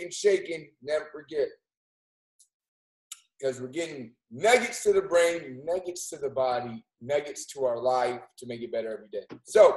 and shaking, never forget. Because we're getting nuggets to the brain, nuggets to the body, nuggets to our life to make it better every day. So,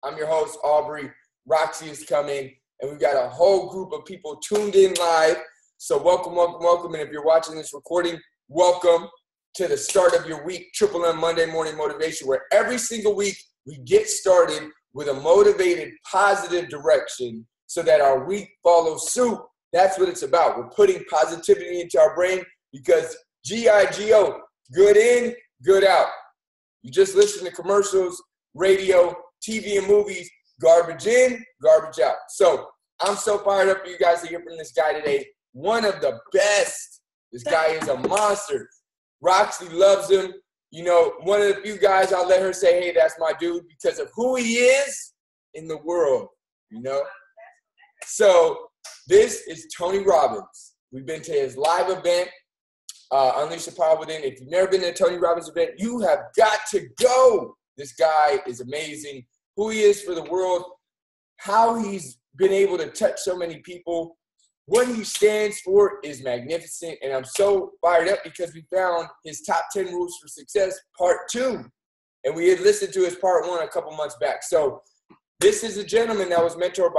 I'm your host, Aubrey. Roxy is coming, and we've got a whole group of people tuned in live. So welcome, welcome, welcome. And if you're watching this recording, welcome to the start of your week, Triple M Monday Morning Motivation, where every single week we get started with a motivated, positive direction so that our week follows suit. That's what it's about. We're putting positivity into our brain because G-I-G-O, good in, good out. You just listen to commercials, radio, TV and movies, garbage in, garbage out. So I'm so fired up for you guys to hear from this guy today. One of the best. This guy is a monster. Roxy loves him. You know, one of the few guys I'll let her say, hey, that's my dude because of who he is in the world, you know? So this is Tony Robbins. We've been to his live event, Unleash the Power Within. If you've never been to a Tony Robbins event, you have got to go. This guy is amazing. Who he is for the world, how he's been able to touch so many people, what he stands for is magnificent. And I'm so fired up because we found his top 10 rules for success, part 2. And we had listened to his part 1 a couple months back. So this is a gentleman that was mentored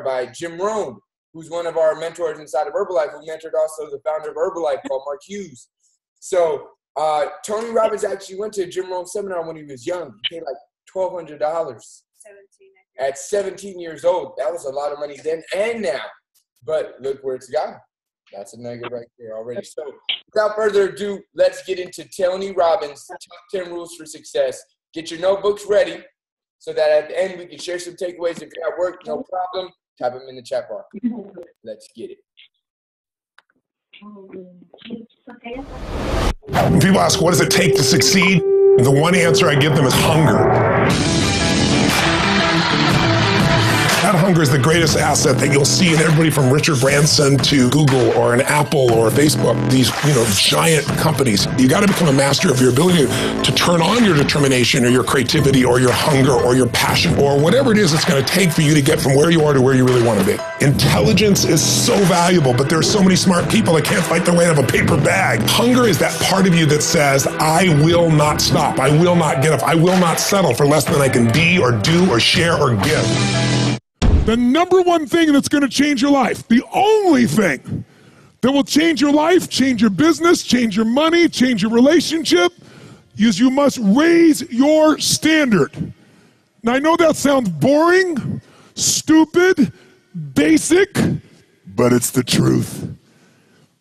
by Jim Rohn, who's one of our mentors inside of Herbalife, who mentored also the founder of Herbalife called Mark Hughes. So Tony Robbins actually went to a Jim Rohn seminar when he was young. He paid like $1,200 at 17 years old. That was a lot of money then and now. But look where it's gone. That's a nugget right there already. So without further ado, let's get into Tony Robbins' top 10 rules for success. Get your notebooks ready so that at the end we can share some takeaways. If you're at work, no problem. Type them in the chat bar. Let's get it. When people ask, what does it take to succeed? The one answer I give them is hunger. That hunger is the greatest asset that you'll see in everybody from Richard Branson to Google or an Apple or Facebook, these giant companies. You got to become a master of your ability to turn on your determination or your creativity or your hunger or your passion or whatever it is it's going to take for you to get from where you are to where you really want to be. Intelligence is so valuable, but there are so many smart people that can't fight their way out of a paper bag. Hunger is that part of you that says, I will not stop. I will not get up. I will not settle for less than I can be or do or share or give. The number one thing that's going to change your life, the only thing that will change your life, change your business, change your money, change your relationship, is you must raise your standard. Now, I know that sounds boring, stupid, basic, but it's the truth.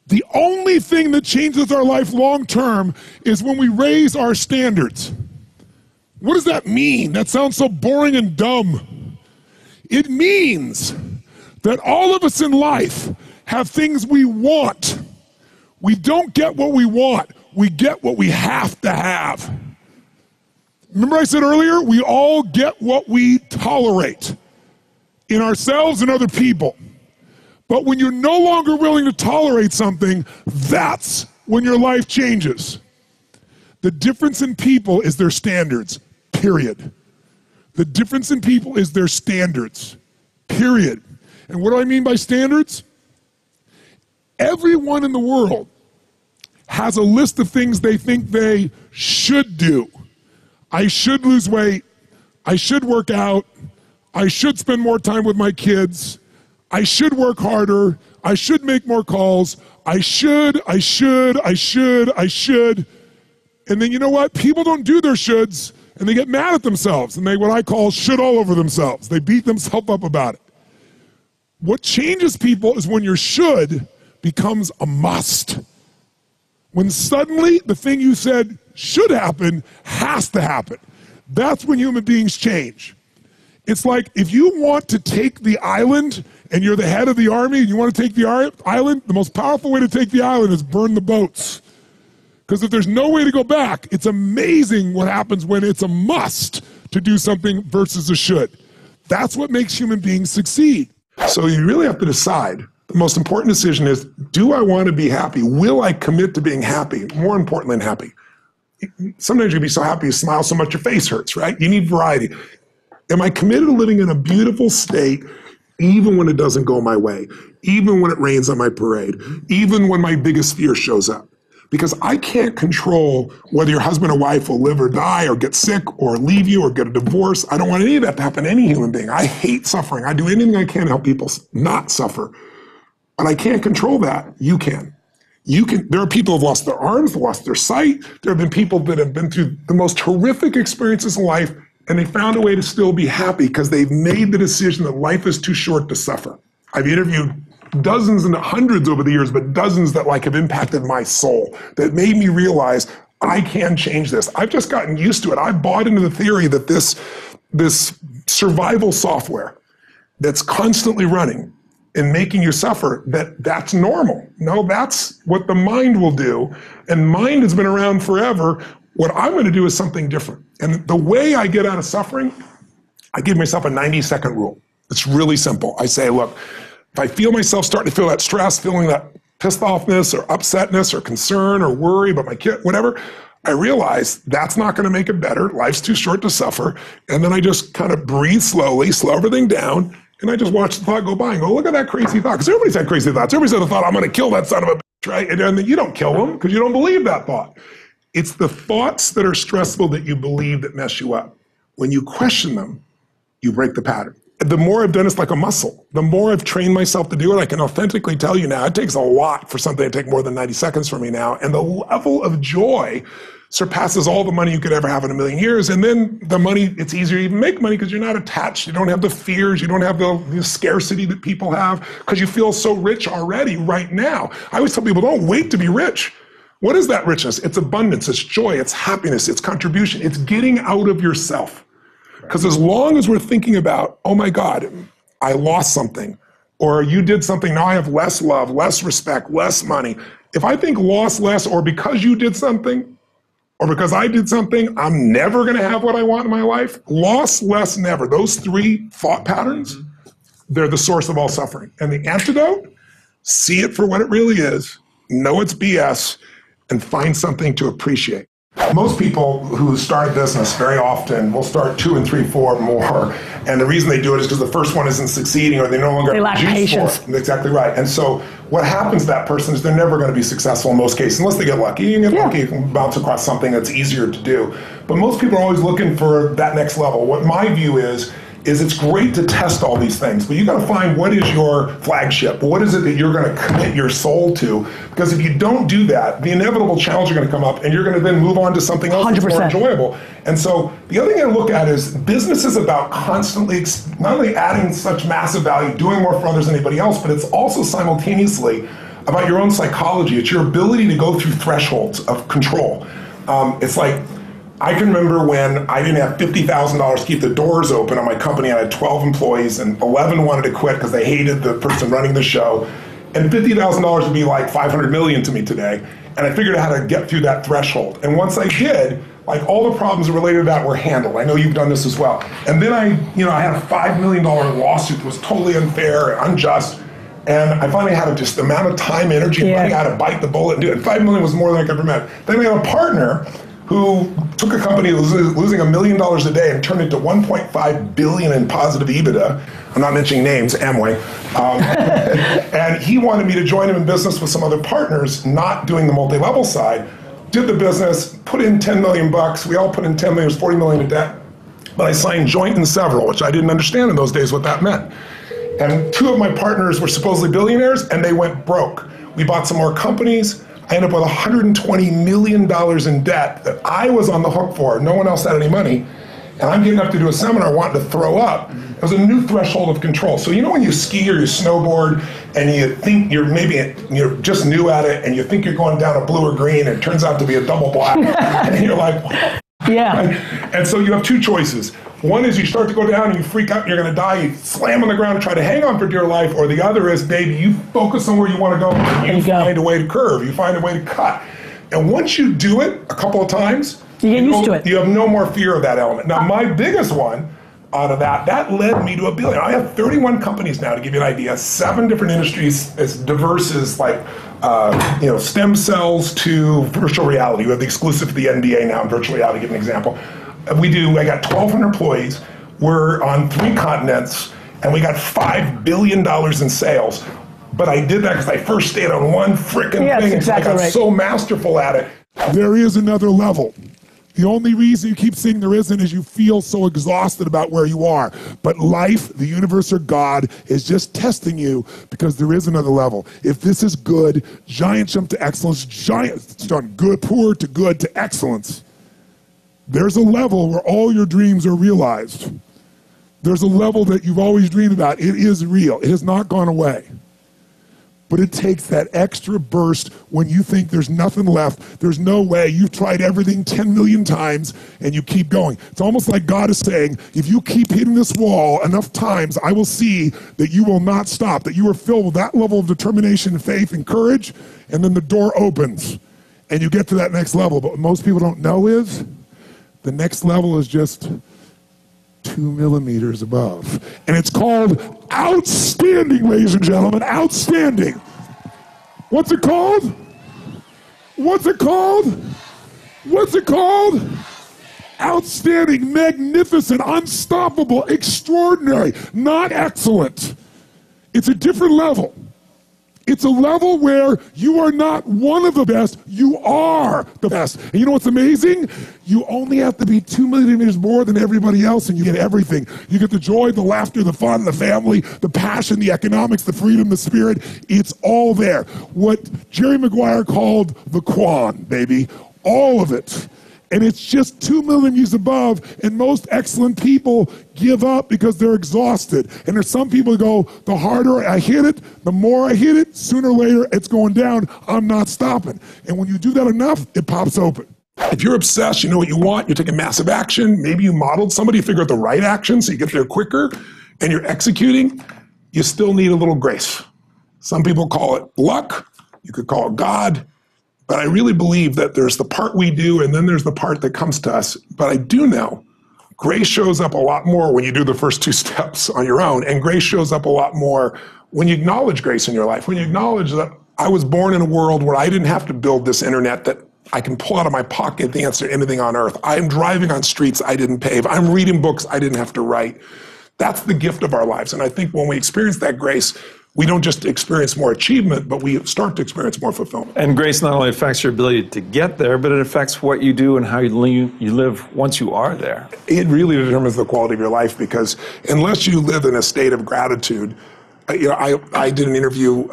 The only thing that changes our life long term is when we raise our standards. What does that mean? That sounds so boring and dumb. It means that all of us in life have things we want. We don't get what we want. We get what we have to have. Remember I said earlier, we all get what we tolerate in ourselves and other people. But when you're no longer willing to tolerate something, that's when your life changes. The difference in people is their standards, period. The difference in people is their standards, period. And what do I mean by standards? Everyone in the world has a list of things they think they should do. I should lose weight. I should work out. I should spend more time with my kids. I should work harder. I should make more calls. I should. And then you know what? People don't do their shoulds. And they get mad at themselves, and they what I call shit all over themselves. They beat themselves up about it. What changes people is when your should becomes a must. When suddenly the thing you said should happen has to happen. That's when human beings change. It's like if you want to take the island and you're the head of the army and you want to take the island, the most powerful way to take the island is burn the boats. Because if there's no way to go back, it's amazing what happens when it's a must to do something versus a should. That's what makes human beings succeed. So you really have to decide. The most important decision is, do I want to be happy? Will I commit to being happy? More important than happy. Sometimes you can be so happy you smile so much your face hurts, right? You need variety. Am I committed to living in a beautiful state even when it doesn't go my way, even when it rains on my parade, even when my biggest fear shows up. Because I can't control whether your husband or wife will live or die or get sick or leave you or get a divorce. I don't want any of that to happen to any human being. I hate suffering. I do anything I can to help people not suffer. But I can't control that. You can. There are people who have lost their arms, lost their sight. There have been people that have been through the most horrific experiences in life, and they found a way to still be happy because they've made the decision that life is too short to suffer. I've interviewed dozens and hundreds over the years, but dozens that have impacted my soul, that made me realize I can change this. I've just gotten used to it. I bought into the theory that this survival software that's constantly running and making you suffer, that's normal. No, that's what the mind will do. And mind has been around forever. What I'm going to do is something different. And the way I get out of suffering, I give myself a 90-second rule. It's really simple. I say, look, if I feel myself starting to feel that stress, feeling that pissed offness or upsetness or concern or worry about my kid, whatever, I realize that's not going to make it better. Life's too short to suffer. And then I just kind of breathe slowly, slow everything down, and I just watch the thought go by and go, look at that crazy thought. Because everybody's had crazy thoughts. Everybody's had the thought, I'm going to kill that son of a bitch, right? And then you don't kill them because you don't believe that thought. It's the thoughts that are stressful that you believe that mess you up. When you question them, you break the pattern. The more I've done this like a muscle, the more I've trained myself to do it, I can authentically tell you now, it takes a lot for something to take more than 90 seconds for me now. And the level of joy surpasses all the money you could ever have in a million years. And then the money, it's easier to even make money because you're not attached. You don't have the fears. You don't have the scarcity that people have because you feel so rich already right now. I always tell people, don't wait to be rich. What is that richness? It's abundance, it's joy, it's happiness, it's contribution. It's getting out of yourself. Because as long as we're thinking about, oh my God, I lost something, or you did something, now I have less love, less respect, less money. If I think lost less, or because you did something, or because I did something, I'm never gonna have what I want in my life. Loss, less, never. Those three thought patterns, they're the source of all suffering. And the antidote, see it for what it really is, know it's BS, and find something to appreciate. Most people who start a business very often will start 2 and 3, 4 more. And the reason they do it is because the first one isn't succeeding or they no longer lack patience. Exactly right. And so what happens to that person is they're never going to be successful in most cases, unless they get lucky. You get lucky, you can bounce across something that's easier to do. But most people are always looking for that next level. What my view is it's great to test all these things, but you got to find what is your flagship. What is it that you're going to commit your soul to? Because if you don't do that, the inevitable challenges are going to come up and you're going to then move on to something else 100%. That's more enjoyable. And so the other thing I look at is business is about constantly, not only adding such massive value, doing more for others than anybody else, but it's also simultaneously about your own psychology. It's your ability to go through thresholds of control. It's like, I can remember when I didn't have $50,000 to keep the doors open on my company. I had 12 employees and 11 wanted to quit because they hated the person running the show. And $50,000 would be like $500 million to me today. And I figured out how to get through that threshold. And once I did, like all the problems related to that were handled. I know you've done this as well. And then I had a $5 million lawsuit that was totally unfair and unjust. And I finally had just the amount of time, energy, and money I had to bite the bullet and do it. $5 million was more than I could ever met. Then I had a partner who took a company that was losing $1 million a day and turned it to $1.5 billion in positive EBITDA. I'm not mentioning names, Amway. And he wanted me to join him in business with some other partners, not doing the multi-level side. Did the business, put in $10 million. We all put in $10 million, it was $40 million in debt. But I signed joint and several, which I didn't understand in those days what that meant. And 2 of my partners were supposedly billionaires and they went broke. We bought some more companies. I ended up with $120 million in debt that I was on the hook for. No one else had any money. And I'm getting up to do a seminar wanting to throw up. It was a new threshold of control. So you know when you ski or you snowboard and you think you're just new at it and you think you're going down a blue or green and it turns out to be a double black. And you're like, yeah. And so you have 2 choices. One is you start to go down and you freak out and you're going to die. You slam on the ground and try to hang on for dear life. Or the other is, baby, you focus on where you want to go and you find a way to curve. You find a way to cut. And once you do it a couple of times, you get used to it. You have no more fear of that element. Now, my biggest one out of that led me to $1 billion. I have 31 companies now, to give you an idea, 7 different industries as diverse as like stem cells to virtual reality. We have the exclusive to the NBA now in virtual reality, to give an example. I got 1,200 employees. We're on 3 continents. and we got $5 billion in sales. But I did that because I first stayed on one frickin' thing. Exactly I got right. so masterful at it. There is another level. The only reason you keep saying there isn't is you feel so exhausted about where you are. But life, the universe, or God is just testing you because there is another level. If this is good, giant jump to excellence, it's done good, poor to good to excellence. There's a level where all your dreams are realized. There's a level that you've always dreamed about. It is real. It has not gone away. But it takes that extra burst when you think there's nothing left. There's no way. You've tried everything 10 million times and you keep going. It's almost like God is saying, if you keep hitting this wall enough times, I will see that you will not stop, that you are filled with that level of determination, faith, and courage, and then the door opens and you get to that next level. But what most people don't know is the next level is just 2 millimeters above. And it's called outstanding, ladies and gentlemen, outstanding. What's it called? What's it called? What's it called? Outstanding, magnificent, unstoppable, extraordinary, not excellent. It's a different level. It's a level where you are not one of the best, you are the best. And you know what's amazing? You only have to be 2 millimeters more than everybody else and you get everything. You get the joy, the laughter, the fun, the family, the passion, the economics, the freedom, the spirit. It's all there. What Jerry Maguire called the Quan, baby. All of it. And it's just 2 millimeters above, and most excellent people give up because they're exhausted. And there's some people who go, the harder I hit it, the more I hit it, sooner or later it's going down, I'm not stopping. And when you do that enough, it pops open. If you're obsessed, you know what you want, you're taking massive action, maybe you modeled somebody, you figure out the right action so you get there quicker, and you're executing, you still need a little grace. Some people call it luck, you could call it God, but I really believe that there's the part we do and then there's the part that comes to us. But I do know grace shows up a lot more when you do the first 2 steps on your own, and grace shows up a lot more when you acknowledge grace in your life, when you acknowledge that I was born in a world where I didn't have to build this internet that I can pull out of my pocket the answer to anything on earth. I'm driving on streets I didn't pave. I'm reading books I didn't have to write. That's the gift of our lives. And I think when we experience that grace, we don't just experience more achievement, but we start to experience more fulfillment. And grace not only affects your ability to get there, but it affects what you do and how you live once you are there. It really determines the quality of your life, because unless you live in a state of gratitude, I did an interview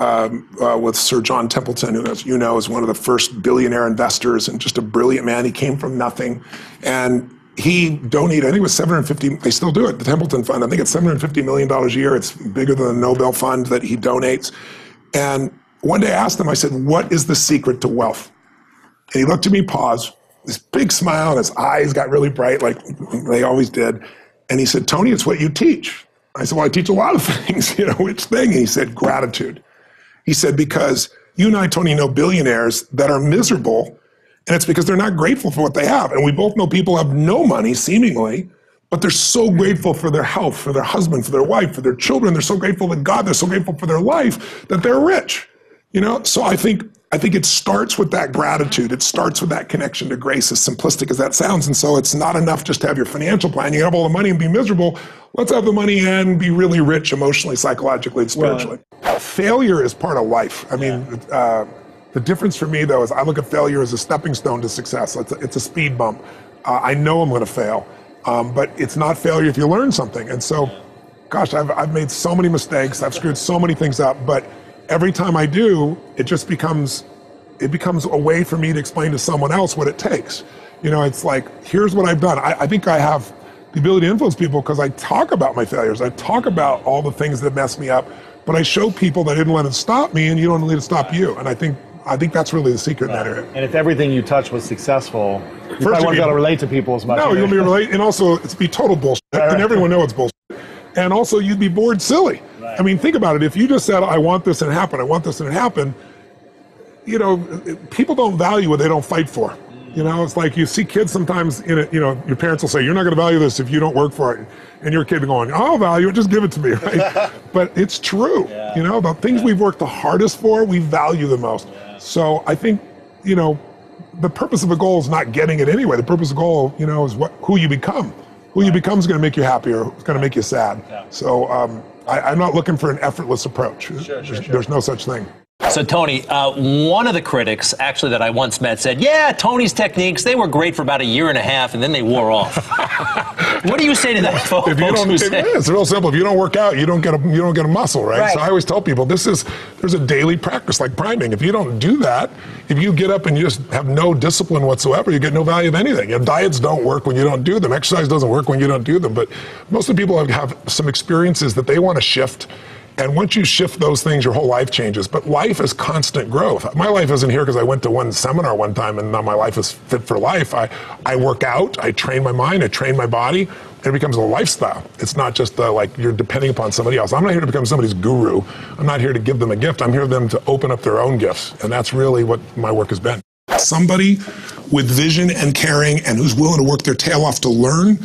with Sir John Templeton, who, as you know, is one of the first billionaire investors and just a brilliant man. He came from nothing, and he donated, I think it was $750, they still do it, the Templeton Fund, I think it's $750 million a year. It's bigger than the Nobel Fund that he donates. And one day I asked him, I said, what is the secret to wealth? And he looked at me, paused, this big smile, and his eyes got really bright, like they always did. And he said, Tony, it's what you teach. I said, well, I teach a lot of things, which thing? And he said, gratitude. He said, because you and I, Tony, know billionaires that are miserable, and it's because they're not grateful for what they have. And we both know people have no money, seemingly, but they're so grateful for their health, for their husband, for their wife, for their children. They're so grateful to God. They're so grateful for their life that they're rich. So I think it starts with that gratitude. It starts with that connection to grace, as simplistic as that sounds. And so it's not enough just to have your financial plan. You have all the money and be miserable. Let's have the money and be really rich emotionally, psychologically, and spiritually. Failure is part of life. I mean, the difference for me, though, is I look at failure as a stepping stone to success. It's a speed bump. I know I'm going to fail, but it's not failure if you learn something. And so, gosh, I've made so many mistakes. I've screwed so many things up, but every time I do, it becomes a way for me to explain to someone else what it takes. It's like, here's what I've done. I think I have the ability to influence people because I talk about my failures. I talk about all the things that messed me up, but I show people that I didn't let it stop me, and you don't let it stop you. And I think that's really the secret in that area. And if everything you touch was successful, you probably won't be able to relate to people as much. No, you'll be relate, and also it's be total bullshit, and everyone knows it's bullshit. And also you'd be bored silly. Right. I mean, think about it. If you just said, I want this and it happened, I want this and it happened, people don't value what they don't fight for. It's like you see kids sometimes your parents will say, you're not going to value this if you don't work for it. And your kid going, I'll value it, just give it to me, right? But it's true. Yeah. The things we've worked the hardest for, we value the most. Yeah. So I think, the purpose of a goal is not getting it anyway. The purpose of a goal, is who you become. Who you become is going to make you happier. It's going to make you sad. Yeah. So I'm not looking for an effortless approach. Sure. There's no such thing. So, Tony, one of the critics, actually, that I once met said, yeah, Tony's techniques, they were great for about a year and a half, and then they wore off. What do you say to that, folks? It's real simple. If you don't work out, you don't get a muscle, right? So I always tell people, there's a daily practice, like priming. If you don't do that, if you get up and you just have no discipline whatsoever, you get no value of anything. And diets don't work when you don't do them. Exercise doesn't work when you don't do them. But most of the people have some experiences that they want to shift. And once you shift those things, your whole life changes. But life is constant growth. My life isn't here because I went to one seminar one time and now my life is fit for life. I work out, I train my mind, I train my body, and it becomes a lifestyle. It's not just like you're depending upon somebody else. I'm not here to become somebody's guru. I'm not here to give them a gift. I'm here for them to open up their own gifts. And that's really what my work has been. Somebody with vision and caring and who's willing to work their tail off to learn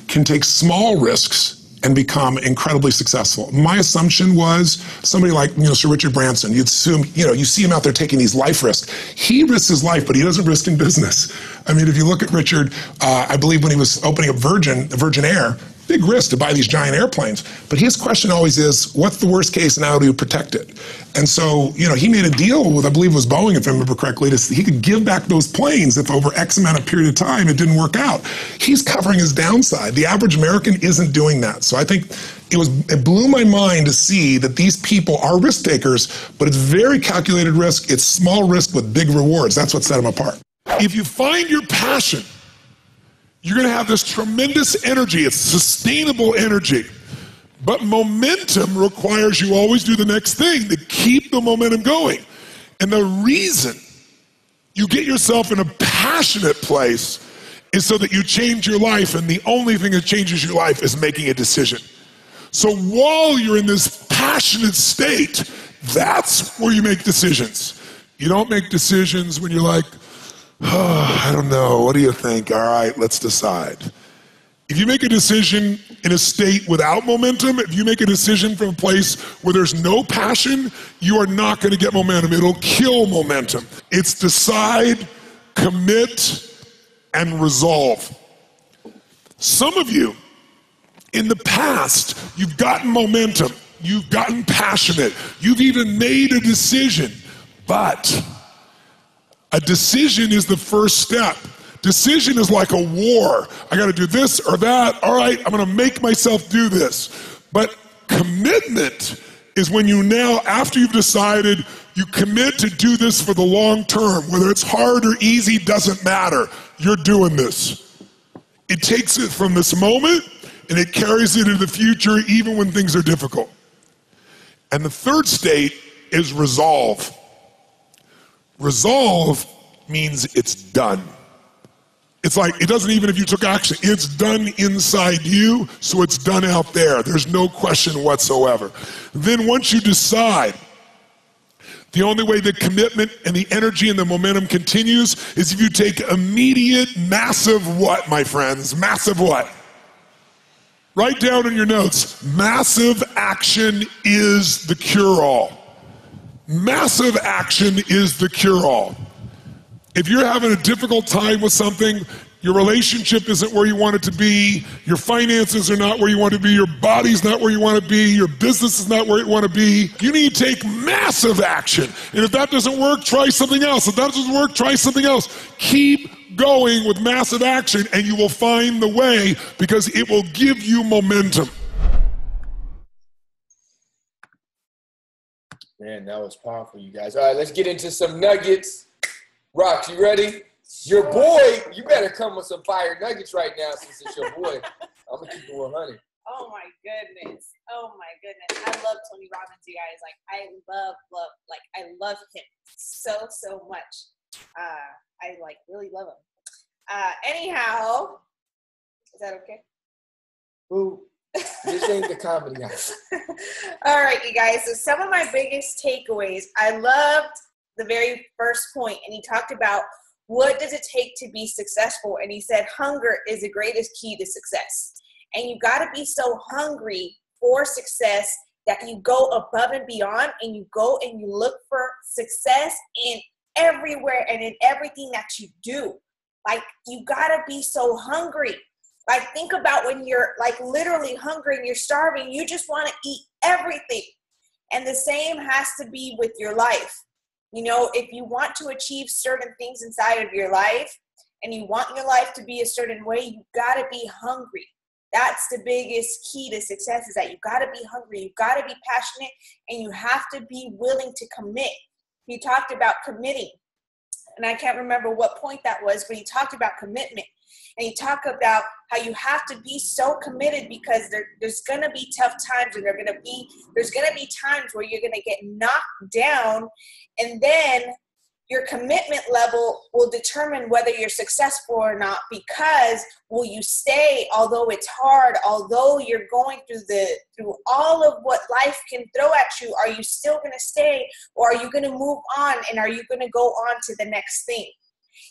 can take small risks and become incredibly successful. My assumption was somebody like, Sir Richard Branson. You'd assume, you see him out there taking these life risks. He risks his life, but he doesn't risk in business. I mean, if you look at Richard, I believe when he was opening up Virgin Air, big risk to buy these giant airplanes. But his question always is, what's the worst case and how do you protect it? And so, he made a deal with, I believe it was Boeing, if I remember correctly, he could give back those planes if over X amount of period of time it didn't work out. He's covering his downside. The average American isn't doing that. So I think it blew my mind to see that these people are risk takers, but it's very calculated risk. It's small risk with big rewards. That's what set them apart. If you find your passion, you're going to have this tremendous energy. It's sustainable energy. But momentum requires you always do the next thing to keep the momentum going. And the reason you get yourself in a passionate place is so that you change your life, and the only thing that changes your life is making a decision. So while you're in this passionate state, that's where you make decisions. You don't make decisions when you're like, oh, I don't know, what do you think? All right, let's decide. If you make a decision in a state without momentum, if you make a decision from a place where there's no passion, you are not going to get momentum. It'll kill momentum. It's decide, commit, and resolve. Some of you, in the past, you've gotten momentum, you've gotten passionate, you've even made a decision, but a decision is the first step. Decision is like a war. I got to do this or that. All right, I'm going to make myself do this. But commitment is when you now, after you've decided, you commit to do this for the long term. Whether it's hard or easy, doesn't matter. You're doing this. It takes it from this moment and it carries it into the future even when things are difficult. And the third state is resolve. Resolve means it's done. It's like, it doesn't even if you took action, it's done inside you, so it's done out there. There's no question whatsoever. Then once you decide, the only way the commitment and the energy and the momentum continues is if you take immediate, massive what, my friends? Massive what? Write down in your notes, massive action is the cure-all. Massive action is the cure-all. If you're having a difficult time with something, your relationship isn't where you want it to be, your finances are not where you want to be, your body's not where you want to be, your business is not where you want to be, you need to take massive action. And if that doesn't work, try something else. If that doesn't work, try something else. Keep going with massive action and you will find the way because it will give you momentum. Man, that was powerful, you guys. All right, let's get into some nuggets. Rox, you ready? Your boy, you better come with some fire nuggets right now since it's your boy. I'm going to keep it 100. Oh, my goodness. Oh, my goodness. I love Tony Robbins, you guys. I love him so much. I, really love him. Anyhow, is that okay? Ooh, this ain't the comedy house. All right, you guys. So some of my biggest takeaways, I loved the very first point, and he talked about what does it take to be successful, and he said hunger is the greatest key to success. And you got to be so hungry for success that you go above and beyond, and you go and you look for success in everywhere and in everything that you do. Like, you got to be so hungry. Like, think about when you're like literally hungry and you're starving, you just want to eat everything. And the same has to be with your life. You know, if you want to achieve certain things inside of your life and you want your life to be a certain way, you got to be hungry. That's the biggest key to success, is that you got to be hungry. You got to be passionate, and you have to be willing to commit. He talked about committing, and I can't remember what point that was, but he talked about commitment. And he talked about how you have to be so committed, because there's going to be tough times, and there's going to be times where you're going to get knocked down, and then your commitment level will determine whether you're successful or not. Because will you stay, although it's hard, although you're going through all of what life can throw at you? Are you still going to stay, or are you going to move on, and are you going to go on to the next thing?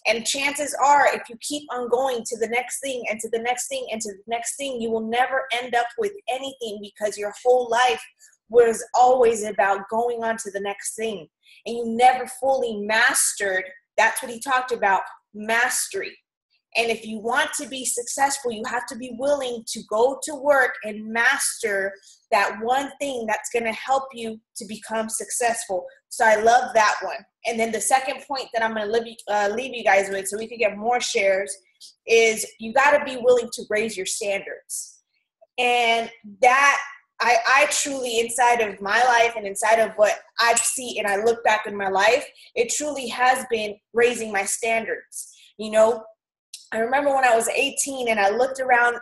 And chances are, if you keep on going to the next thing and to the next thing and to the next thing, you will never end up with anything, because your whole life was always about going on to the next thing. And you never fully mastered. That's what he talked about, mastery. And if you want to be successful, you have to be willing to go to work and master that one thing that's going to help you to become successful. So I love that one. And then the second point that I'm going to leave you guys with, so we can get more shares, is you got to be willing to raise your standards. And that I truly, inside of my life and inside of what I see, and I look back in my life, it truly has been raising my standards. You know, I remember when I was 18 and I looked around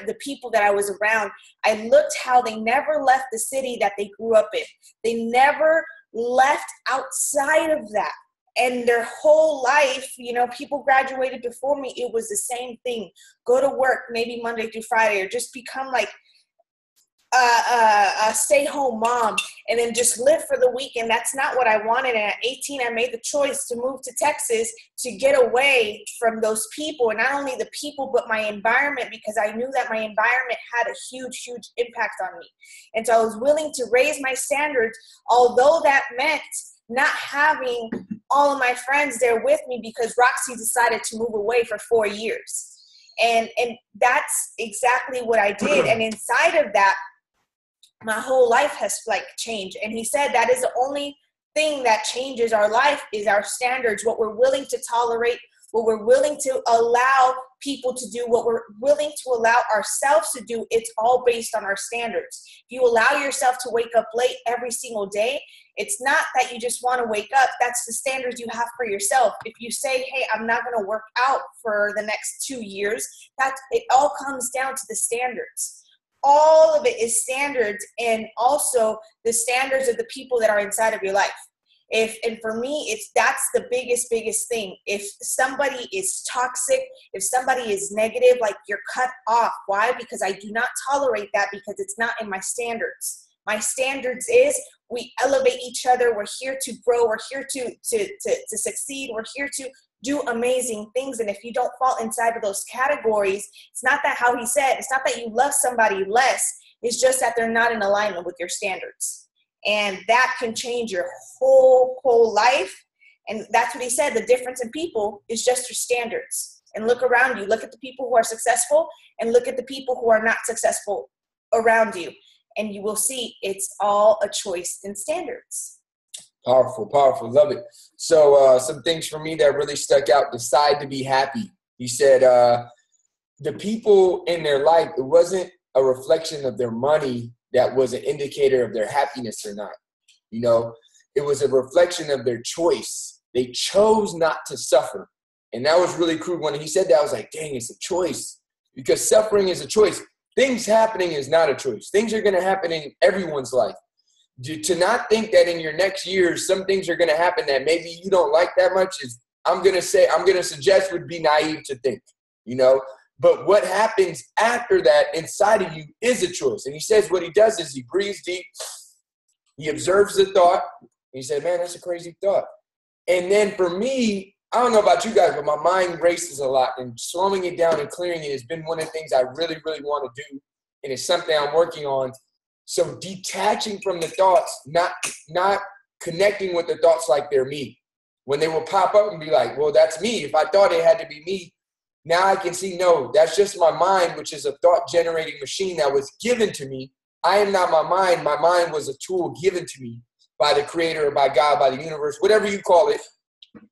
the people that I was around, I looked how they never left the city that they grew up in. They never left outside of that. And their whole life, you know, people graduated before me, it was the same thing. Go to work maybe Monday through Friday, or just become like a stay-home mom and then just live for the weekend. That's not what I wanted. And at 18, I made the choice to move to Texas to get away from those people, and not only the people, but my environment, because I knew that my environment had a huge, huge impact on me. And so I was willing to raise my standards, although that meant not having all of my friends there with me, because Roxy decided to move away for 4 years. And that's exactly what I did. And inside of that, my whole life has like changed. And he said that is the only thing that changes our life, is our standards, what we're willing to tolerate, what we're willing to allow people to do, what we're willing to allow ourselves to do. It's all based on our standards. If you allow yourself to wake up late every single day, it's not that you just want to wake up. That's the standards you have for yourself. If you say, hey, I'm not going to work out for the next 2 years, it all comes down to the standards. All of it is standards, and also the standards of the people that are inside of your life. And for me, that's the biggest thing. If somebody is toxic, if somebody is negative, like, you're cut off. Why? Because I do not tolerate that, because it's not in my standards. My standards is we elevate each other. We're here to grow. We're here to succeed. We're here to do amazing things. And if you don't fall inside of those categories, it's not that, how he said, it's not that you love somebody less. It's just that they're not in alignment with your standards. And that can change your whole life. And that's what he said. The difference in people is just your standards. And look around you. Look at the people who are successful, and look at the people who are not successful around you. And you will see it's all a choice in standards. Powerful, powerful. Love it. So some things for me that really stuck out. Decide to be happy. He said the people in their life, it wasn't a reflection of their money that was an indicator of their happiness or not. You know, it was a reflection of their choice. They chose not to suffer. And that was really cool. When he said that, I was like, dang, it's a choice. Because suffering is a choice. Things happening is not a choice. Things are going to happen in everyone's life. To not think that in your next years, some things are going to happen that maybe you don't like that much is, I'm going to suggest would be naive to think, you know. But what happens after that inside of you is a choice. And he says what he does is he breathes deep. He observes the thought. And he said, man, that's a crazy thought. And then for me, I don't know about you guys, but my mind races a lot. And slowing it down and clearing it has been one of the things I really, really want to do. And it's something I'm working on. So detaching from the thoughts, not connecting with the thoughts like they're me. When they will pop up and be like, well, that's me. If I thought it had to be me, Now I can see, no, that's just my mind, which is a thought-generating machine that was given to me. I am not my mind. My mind was a tool given to me by the creator or by God, by the universe, whatever you call it.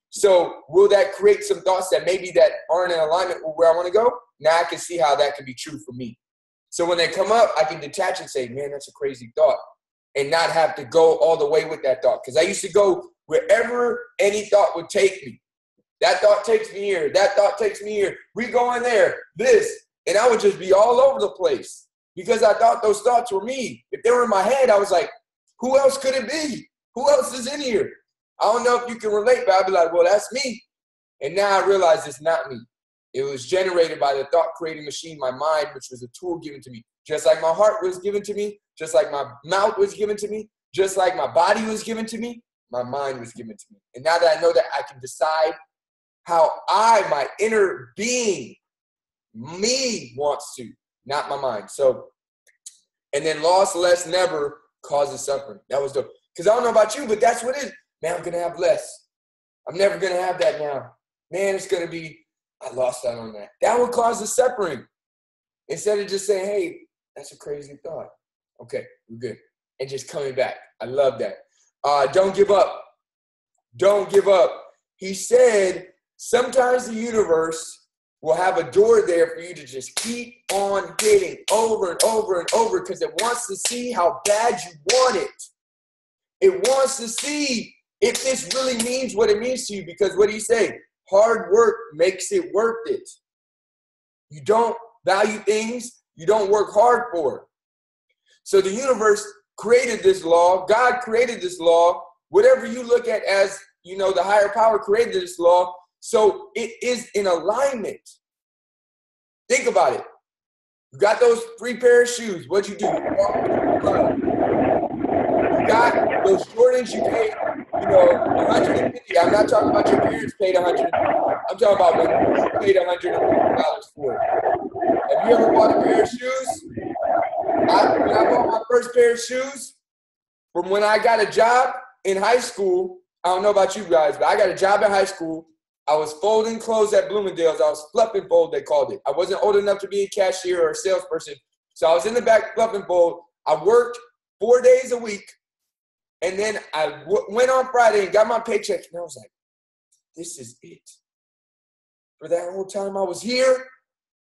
So will that create some thoughts that maybe that aren't in alignment with where I want to go? Now I can see how that can be true for me. So when they come up, I can detach and say, man, that's a crazy thought, and not have to go all the way with that thought. Because I used to go wherever any thought would take me. That thought takes me here. That thought takes me here. We go in there, this. And I would just be all over the place because I thought those thoughts were me. If they were in my head, I was like, who else could it be? Who else is in here? I don't know if you can relate, but I'd be like, well, that's me. And now I realize it's not me. It was generated by the thought-creating machine, my mind, which was a tool given to me. Just like my heart was given to me, just like my mouth was given to me, just like my body was given to me, my mind was given to me. And now that I know that, I can decide how my inner being, me, wants to, not my mind. So, and then loss, less, never causes suffering. That was dope. Because I don't know about you, but that's what it is. Man, I'm going to have less. I'm never going to have that now. Man, it's going to be, I lost out on that. That would cause the suffering. Instead of just saying, hey, that's a crazy thought. Okay, we're good. And just coming back. I love that. Don't give up. Don't give up. He said, sometimes the universe will have a door there for you to just keep on hitting over and over and over because it wants to see how bad you want it. It wants to see if this really means what it means to you, because what do you say? Hard work makes it worth it. You don't value things you don't work hard for. So the universe created this law. God created this law. Whatever you look at as, the higher power created this law. So it is in alignment. Think about it. You got those 3 pairs of shoes. What'd you do? You got those Jordans you paid, $150. I'm not talking about your parents paid $100. I'm talking about when you paid $150 for it. Have you ever bought a pair of shoes? When I bought my first pair of shoes, from when I got a job in high school, I don't know about you guys, but I got a job in high school. I was folding clothes at Bloomingdale's. I was fluff and fold, they called it. I wasn't old enough to be a cashier or a salesperson. So I was in the back fluff and fold. I worked 4 days a week. And then I went on Friday and got my paycheck. And I was like, this is it. For that whole time I was here,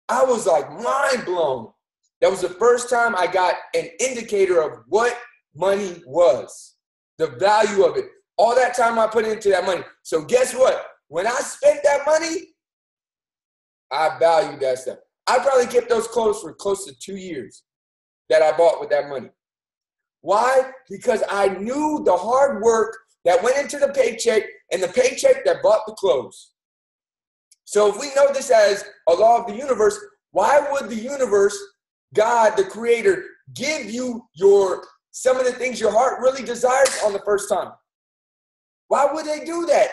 I was like mind blown. That was the first time I got an indicator of what money was, the value of it. All that time I put into that money. So guess what? When I spent that money, I valued that stuff. I probably kept those clothes for close to 2 years that I bought with that money. Why? Because I knew the hard work that went into the paycheck and the paycheck that bought the clothes. So if we know this as a law of the universe, why would the universe, God, the creator, give you some of the things your heart really desires on the first time? Why would they do that?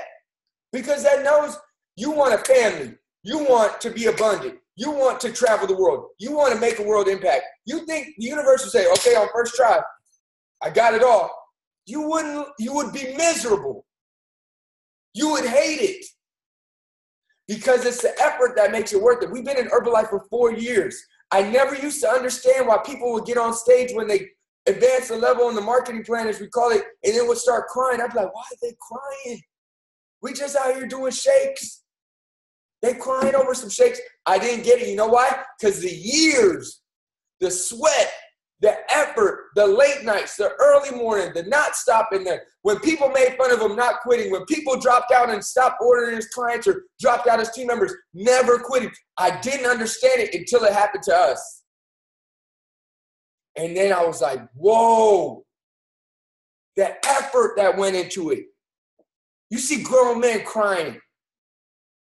Because that knows you want a family. You want to be abundant. You want to travel the world. You want to make a world impact. You think the universe would say, okay, on first try, I got it all. You would be miserable. You would hate it. Because it's the effort that makes it worth it. We've been in Herbalife for 4 years. I never used to understand why people would get on stage when they advance the level in the marketing plan, as we call it, and then would start crying. I'd be like, why are they crying? We just out here doing shakes. They crying over some shakes. I didn't get it. You know why? Because the years, the sweat, the effort, the late nights, the early morning, the not stopping there. When people made fun of him not quitting, when people dropped out and stopped ordering his clients or dropped out as team members, never quitting. I didn't understand it until it happened to us. And then I was like, whoa, the effort that went into it. You see grown men crying.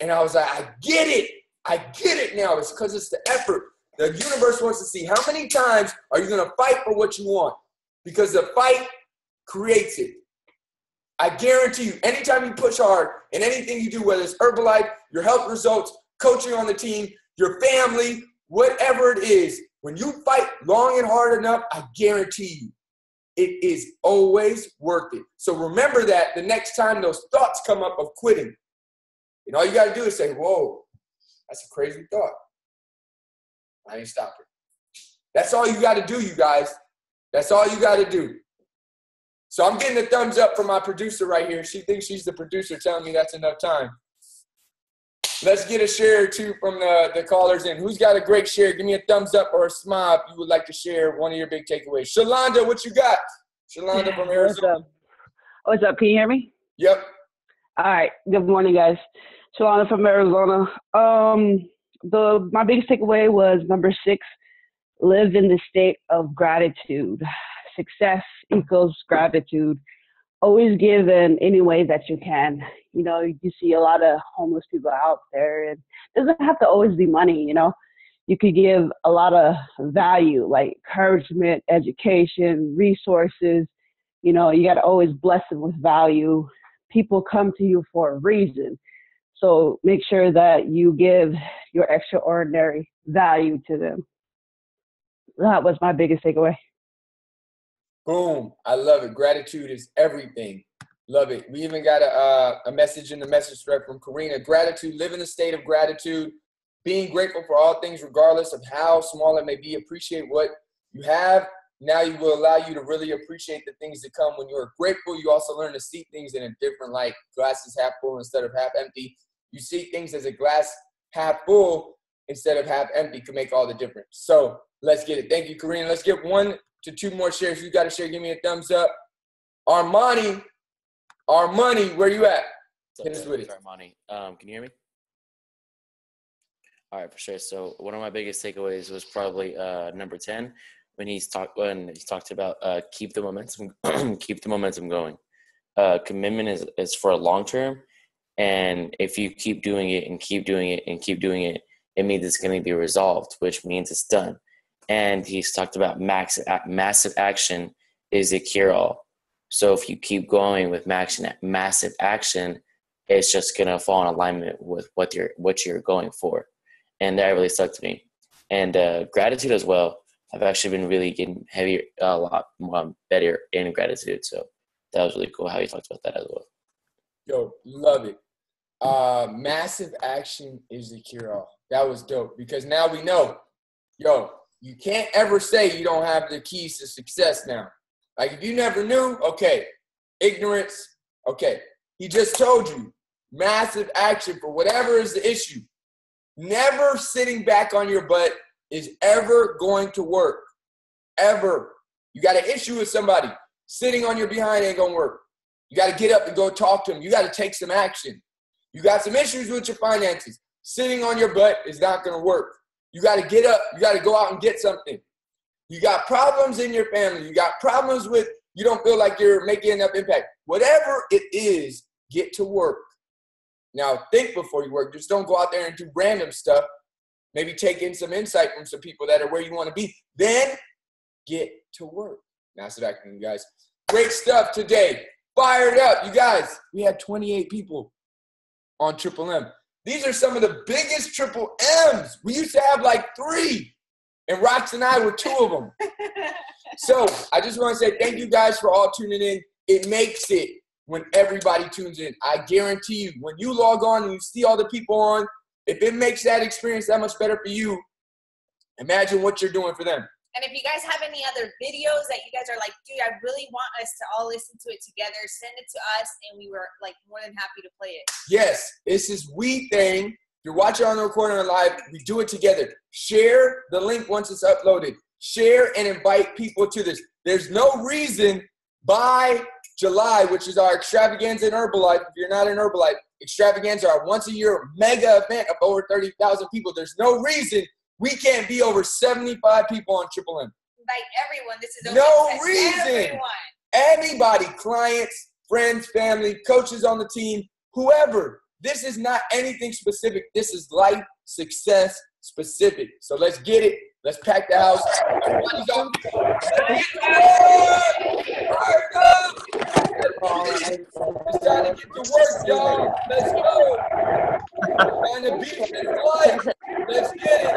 And I was like, I get it. I get it now. It's because it's the effort. The universe wants to see how many times are you going to fight for what you want? Because the fight creates it. I guarantee you, anytime you push hard in anything you do, whether it's Herbalife, your health results, coaching on the team, your family, whatever it is, when you fight long and hard enough, I guarantee you, it is always worth it. So remember that the next time those thoughts come up of quitting, and all you got to do is say, whoa, That's a crazy thought. I ain't stopping. That's all you got to do, you guys. That's all you got to do. So I'm getting a thumbs up from my producer right here. She thinks she's the producer telling me that's enough time. Let's get a share or two from the callers in. Who's got a great share? Give me a thumbs up or a smile if you would like to share one of your big takeaways. Shalonda, what you got? Shalonda from Arizona. What's up? Can you hear me? Yep. All right. Good morning, guys. Shalonda from Arizona. My biggest takeaway was number 6, live in the state of gratitude. Success equals gratitude. Always give in any way that you can. You know, you see a lot of homeless people out there, and it doesn't have to always be money, you know. You could give a lot of value, like encouragement, education, resources. You know, you got to always bless them with value. People come to you for a reason. So make sure that you give your extraordinary value to them. That was my biggest takeaway. Boom. I love it. Gratitude is everything. Love it. We even got a message in the message thread from Karina. Gratitude, live in the state of gratitude, being grateful for all things regardless of how small it may be. Appreciate what you have. Now you will allow you to really appreciate the things that come. When you're grateful, you also learn to see things in a different light. Glass is half full instead of half empty. You see things as a glass half full instead of half empty can make all the difference. So let's get it. Thank you, Karina. Let's get 1 to 2 more shares. You got to share. Give me a thumbs up. Armani, where you at? Hit us with it. Armani. Can you hear me? All right, for sure. So one of my biggest takeaways was probably number 10 when he's talked about keep the momentum going. Commitment is for a long term, and if you keep doing it and keep doing it and keep doing it, it means it's going to be resolved, which means it's done. And he's talked about massive action is a cure-all. So if you keep going with massive action, it's just going to fall in alignment with what you're going for. And that really stuck to me. And gratitude as well. I've actually been really getting a lot better in gratitude. So that was really cool how you talked about that as well. Yo, love it. Massive action is the cure-all. That was dope because now we know, you can't ever say you don't have the keys to success now. Like if you never knew, okay, ignorance, okay. He just told you, massive action for whatever is the issue. Never sitting back on your butt is ever going to work, ever. You got an issue with somebody, sitting on your behind ain't gonna work. You got to get up and go talk to them. You got to take some action. You got some issues with your finances. Sitting on your butt is not gonna work. You got to get up. You got to go out and get something. You got problems in your family. You got problems with you don't feel like you're making enough impact. Whatever it is, get to work. Now, think before you work. Just don't go out there and do random stuff. Maybe take in some insight from some people that are where you want to be. Then get to work. Massive action, you guys. Great stuff today. Fired up. You guys, we had 28 people on Triple M. These are some of the biggest Triple M's. We used to have like 3, and Roxy and I were 2 of them. So I just want to say thank you guys for all tuning in. It makes it when everybody tunes in. I guarantee you, when you log on and you see all the people on, if it makes that experience that much better for you, imagine what you're doing for them. And if you guys have any other videos that you guys are like, dude, I really want us to all listen to it together, send it to us, and we were like more than happy to play it. Yes, it's this we thing. If you're watching on the recording or live, we do it together. Share the link once it's uploaded. Share and invite people to this. There's no reason by July, which is our extravaganza in Herbalife. If you're not in Herbalife, extravaganza, our once a year mega event of over 30,000 people. There's no reason we can't be over 75 people on Triple M. Like everyone, this is no reason. Everyone. Anybody, clients, friends, family, coaches on the team, whoever. This is not anything specific. This is life success specific. So let's get it. Let's pack the house. Everybody's on. It's time to get to work, y'all. Let's go. On the beach is life. Let's get it.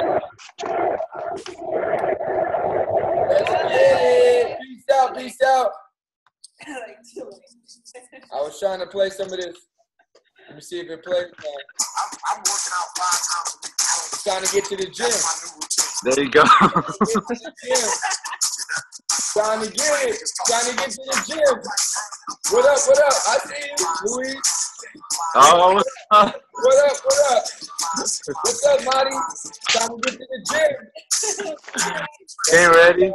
Let's get it. Peace out. Peace out. I was trying to play some of this. Let me see if it plays. I'm working out 5 times a week. Trying to get to the gym. There you go. Trying to get it. Trying to get to the gym. What up? What up? I see you, Louis. Oh, what's up? What up? What up? What's up, Marty? Trying to get to the gym. Ain't ready?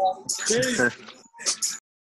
Peace.